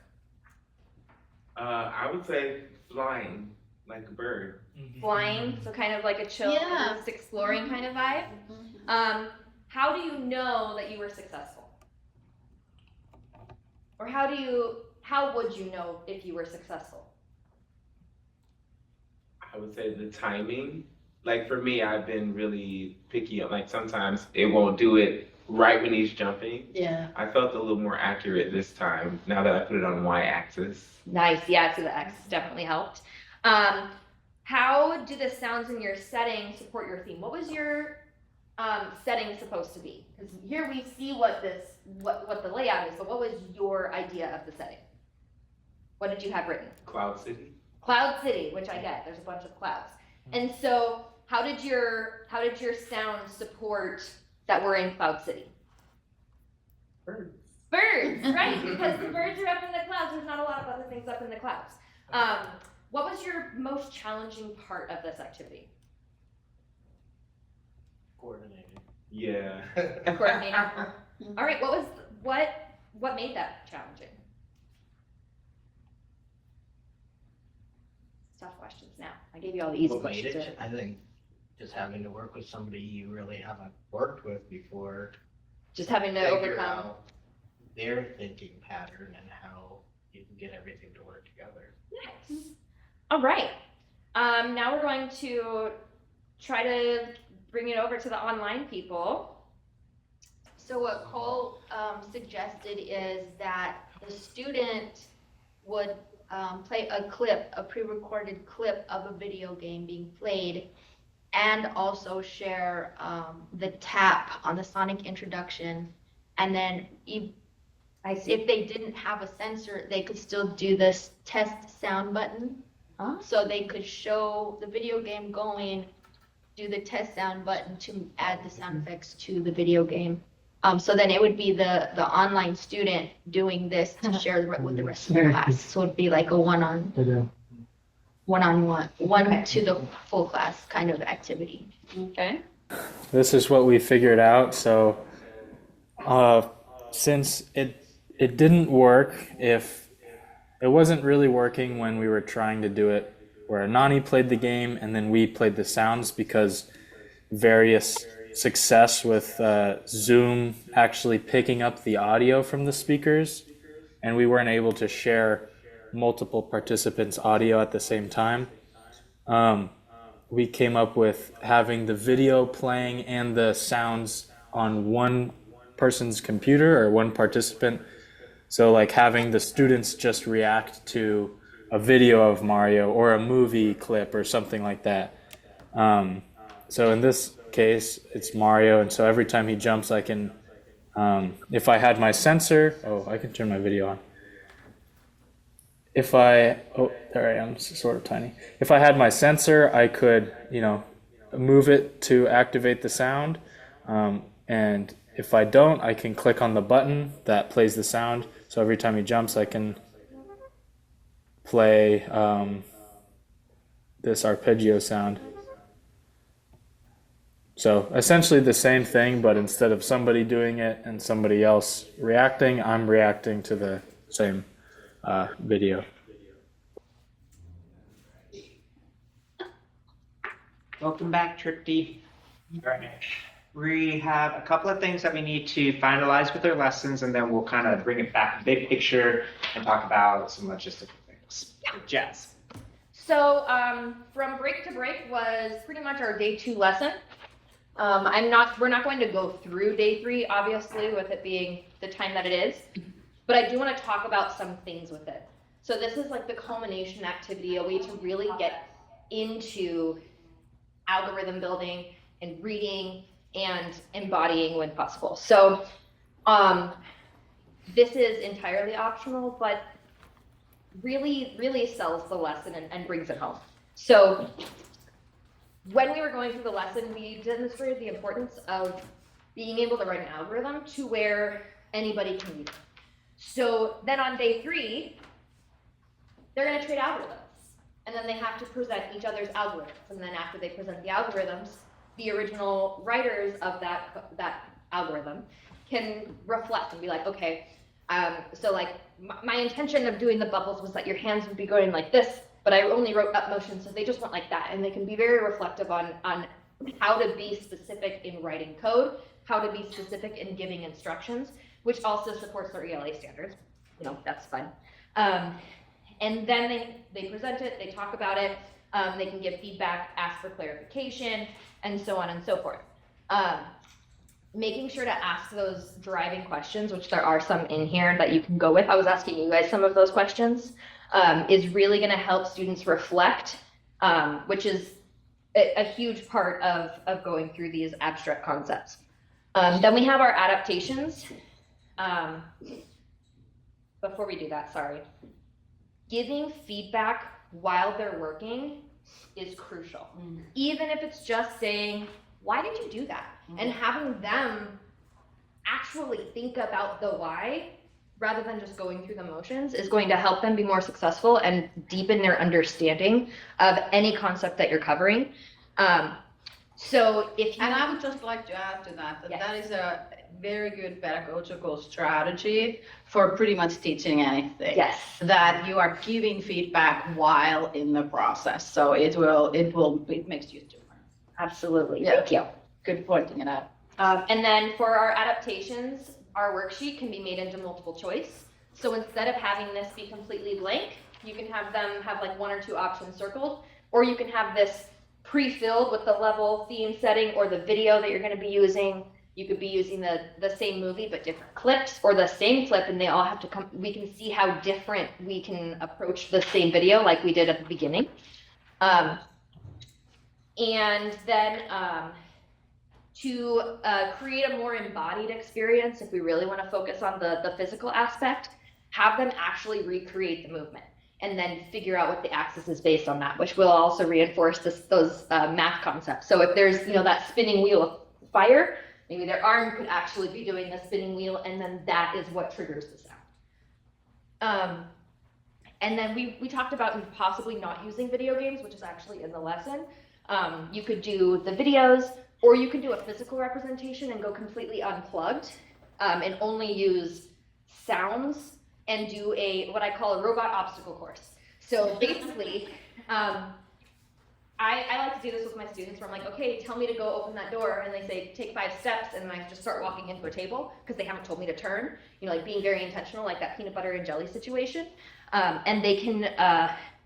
Speaker 2: I would say flying like a bird.
Speaker 1: Flying, so kind of like a chill,
Speaker 3: Yeah.
Speaker 1: just exploring kind of vibe. How do you know that you were successful? Or how would you know if you were successful?
Speaker 2: I would say the timing. Like for me, I've been really picky. Like sometimes it won't do it right when he's jumping.
Speaker 3: Yeah.
Speaker 2: I felt a little more accurate this time now that I put it on y-axis.
Speaker 1: Nice, yeah, so the X definitely helped. How do the sounds in your setting support your theme? What was your setting supposed to be? Because here we see what the layout is, but what was your idea of the setting? What did you have written?
Speaker 2: Cloud City.
Speaker 1: Cloud City, which I get. There's a bunch of clouds. And so, how did your sound support that we're in Cloud City?
Speaker 3: Birds.
Speaker 1: Birds, right? Because the birds are up in the clouds. There's not a lot of other things up in the clouds. What was your most challenging part of this activity?
Speaker 6: Coordinating.
Speaker 2: Yeah.
Speaker 1: Coordinating. All right. What made that challenging? Tough questions now. I gave you all the easy
Speaker 6: What made
Speaker 1: questions.
Speaker 6: it? I think just having to work with somebody you really haven't worked with before.
Speaker 1: Just having to
Speaker 6: figure
Speaker 1: overcome.
Speaker 6: out their thinking pattern and how you can get everything to work together.
Speaker 1: Nice. All right. Now we're going to try to bring it over to the online people.
Speaker 7: So what Cole suggested is that the student would play a pre-recorded clip of a video game being played, and also share the tap on the Sonic introduction. And then if they didn't have a sensor, they could still do this test sound button.
Speaker 1: Oh.
Speaker 7: So they could show the video game going, do the test sound button to add the sound effects to the video game. So then it would be the online student doing this to share with the rest of the class. So it'd be like a one-on-one, one to the full class kind of activity.
Speaker 1: Okay.
Speaker 5: This is what we figured out. So since it didn't work, if it wasn't really working when we were trying to do it where Nani played the game and then we played the sounds, because various success with Zoom actually picking up the audio from the speakers, and we weren't able to share multiple participants' audio at the same time. We came up with having the video playing and the sounds on one person's computer or one participant. So like having the students just react to a video of Mario or a movie clip or something like that. So in this case, it's Mario, and so every time he jumps, I can, if I had my sensor, I can turn my video on. There I am, sort of tiny. If I had my sensor, I could, move it to activate the sound. And if I don't, I can click on the button that plays the sound. So every time he jumps, I can play this arpeggio sound. So essentially the same thing, but instead of somebody doing it and somebody else reacting, I'm reacting to the same video.
Speaker 8: Welcome back, Tripty. We have a couple of things that we need to finalize with our lessons, and then we'll kind of bring it back big picture and talk about some logistical things. Jazz.
Speaker 1: So from break to break was pretty much our day 2 lesson. We're not going to go through day 3, obviously, with it being the time that it is, but I do want to talk about some things with it. So this is like the culmination activity, a way to really get into algorithm building and reading and embodying when possible. So this is entirely optional, but really, really sells the lesson and brings it home. So when we were going through the lesson, we demonstrated the importance of being able to write an algorithm to where anybody can read it. So then on day 3, they're going to trade algorithms. And then they have to present each other's algorithms. And then after they present the algorithms, the original writers of that algorithm can reflect and be like, okay, so like my intention of doing the bubbles was that your hands would be going like this, but I only wrote up motion, so they just went like that. And they can be very reflective on how to be specific in writing code, how to be specific in giving instructions, which also supports their ELA standards. That's fun. And then they present it, they talk about it, they can give feedback, ask for clarification, and so on and so forth. making sure to ask those driving questions, which there are some in here that you can go with. I was asking you guys some of those questions, is really going to help students reflect, which is a huge part of going through these abstract concepts. Then we have our adaptations. Before we do that, sorry. Giving feedback while they're working is crucial. Even if it's just saying, why did you do that? And having them actually think about the why rather than just going through the motions is going to help them be more successful and deepen their understanding of any concept that you're covering. So if you
Speaker 3: And I would just like to add to that,
Speaker 1: Yes.
Speaker 3: that is a very good pedagogical strategy for pretty much teaching anything.
Speaker 1: yes,
Speaker 3: That you are giving feedback while in the process. So it makes you different.
Speaker 1: absolutely.
Speaker 3: Yeah.
Speaker 1: Thank you.
Speaker 3: Good pointing it out.
Speaker 1: And then for our adaptations, our worksheet can be made into multiple choice. So instead of having this be completely blank, you can have them have like 1 or 2 options circled, or you can have this pre-filled with the level, theme setting, or the video that you're going to be using. You could be using the same movie but different clips, or the same clip and they all have to come. We can see how different we can approach the same video like we did at the beginning. And then to create a more embodied experience, if we really want to focus on the physical aspect, have them actually recreate the movement and then figure out what the axis is based on that, which will also reinforce those math concepts. So if there's, that spinning wheel of fire, maybe their arm could actually be doing the spinning wheel, and then that is what triggers the sound. And then we talked about possibly not using video games, which is actually in the lesson. You could do the videos, or you can do a physical representation and go completely unplugged and only use sounds and do what I call a robot obstacle course. So basically, I like to do this with my students where I'm like, okay, tell me to go open that door, and they say, take 5 steps, and I just start walking into a table because they haven't told me to turn, like being very intentional, like that peanut butter and jelly situation. And they can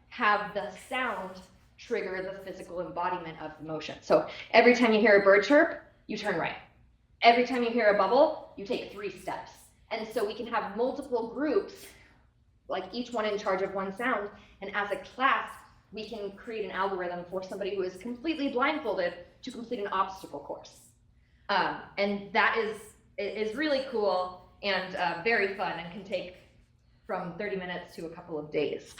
Speaker 1: have the sound trigger the physical embodiment of the motion. So every time you hear a bird chirp, you turn right. Every time you hear a bubble, you take 3 steps. And so we can have multiple groups, like each one in charge of one sound, and as a class, we can create an algorithm for somebody who is completely blindfolded to complete an obstacle course. And that is really cool and very fun, and can take from 30 minutes to a couple of days.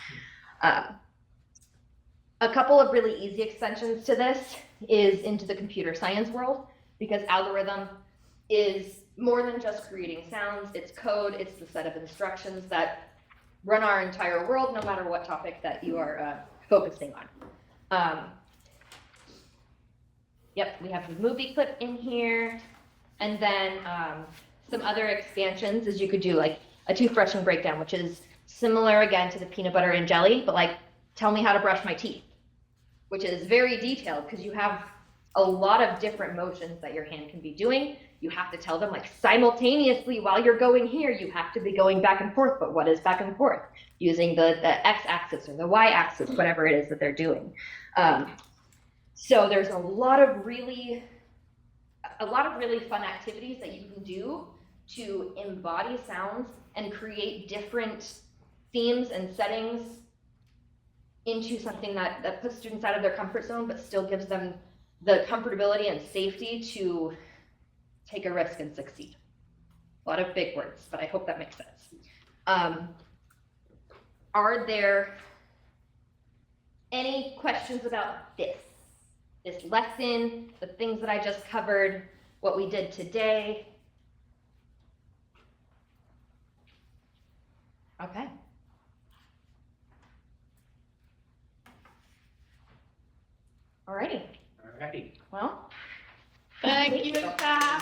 Speaker 1: A couple of really easy extensions to this is into the computer science world, because algorithm is more than just creating sounds. It's code, it's the set of instructions that run our entire world, no matter what topic that you are focusing on. Yep, we have the movie clip in here. And then some other expansions is you could do like a toothbrushing breakdown, which is similar again to the peanut butter and jelly, but like, tell me how to brush my teeth, which is very detailed because you have a lot of different motions that your hand can be doing. You have to tell them like simultaneously while you're going here, you have to be going back and forth, but what is back and forth? Using the x-axis or the y-axis, whatever it is that they're doing. So there's a lot of really fun activities that you can do to embody sounds and create different themes and settings into something that puts students out of their comfort zone, but still gives them the comfortability and safety to take a risk and succeed. A lot of big words, but I hope that makes sense. Are there any questions about this lesson, the things that I just covered, what we did today? Okay. Alrighty.
Speaker 8: Alrighty.
Speaker 1: Well,
Speaker 3: Thank you, Sam.